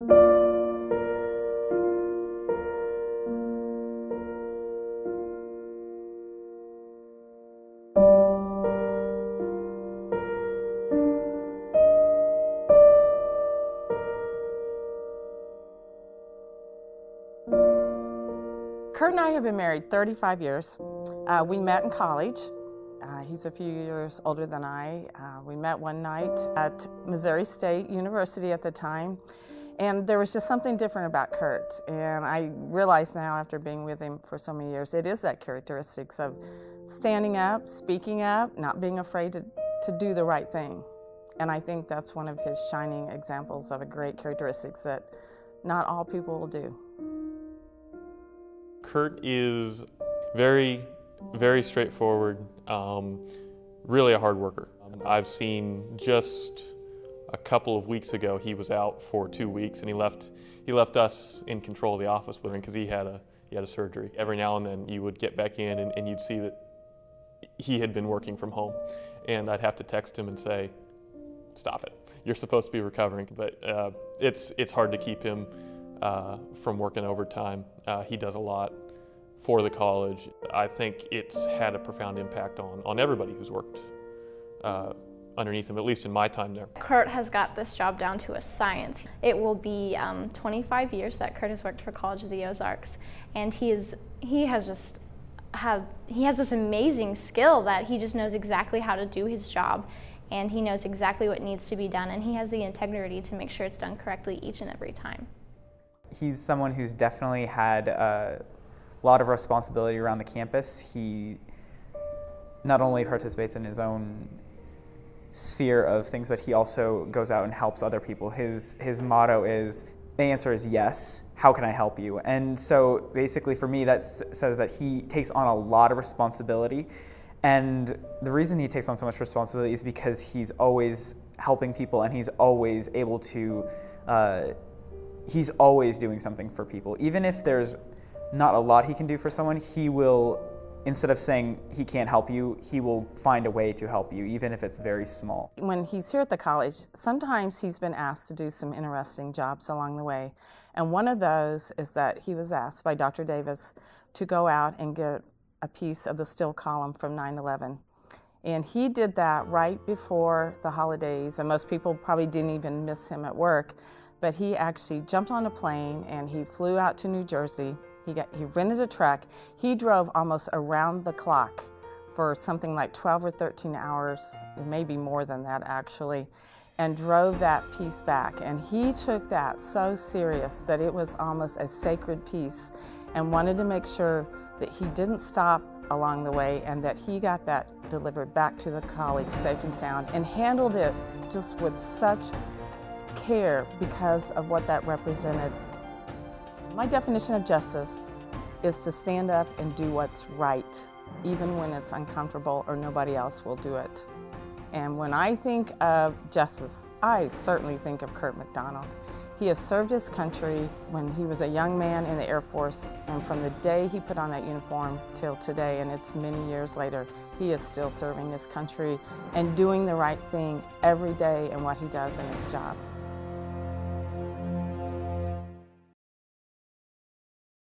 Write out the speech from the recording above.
Kurt and I have been married 35 years. We met in college. He's a few years older than I. We met one night at Missouri State University at the time, and there was just something different about Kurt. And I realize now, after being with him for so many years, it is that characteristics of standing up, speaking up, not being afraid to do the right thing. And I think that's one of his shining examples of a great characteristics that not all people will do. Kurt is very, very straightforward, really a hard worker. I've seen just a couple of weeks ago he was out for 2 weeks, and he left us in control of the office with him because he had a surgery. Every now and then you would get back in and you'd see that he had been working from home, and I'd have to text him and say, "Stop it! You're supposed to be recovering." But it's hard to keep him from working overtime. He does a lot for the college. I think it's had a profound impact on everybody who's worked underneath him, at least in my time there. Kurt has got this job down to a science. It will be 25 years that Kurt has worked for College of the Ozarks, and he has this amazing skill that he just knows exactly how to do his job, and he knows exactly what needs to be done, and he has the integrity to make sure it's done correctly each and every time. He's someone who's definitely had a lot of responsibility around the campus. He not only participates in his own sphere of things, but he also goes out and helps other people. His motto is, the answer is yes, how can I help you? And so basically for me that says that he takes on a lot of responsibility, and the reason he takes on so much responsibility is because he's always helping people, and he's always able to he's always doing something for people. Even if there's not a lot he can do for someone, he will, instead of saying he can't help you, he will find a way to help you, even if it's very small. When he's here at the college, sometimes he's been asked to do some interesting jobs along the way. And one of those is that he was asked by Dr. Davis to go out and get a piece of the still column from 9/11. And he did that right before the holidays, and most people probably didn't even miss him at work. But he actually jumped on a plane and he flew out to New Jersey. He rented a truck. He drove almost around the clock for something like 12 or 13 hours, maybe more than that actually, and drove that piece back. And he took that so serious that it was almost a sacred piece, and wanted to make sure that he didn't stop along the way and that he got that delivered back to the college safe and sound, and handled it just with such care because of what that represented. My definition of justice is to stand up and do what's right, even when it's uncomfortable or nobody else will do it. And when I think of justice, I certainly think of Kurt McDonald. He has served his country when he was a young man in the Air Force, and from the day he put on that uniform till today, and it's many years later, he is still serving his country and doing the right thing every day in what he does in his job.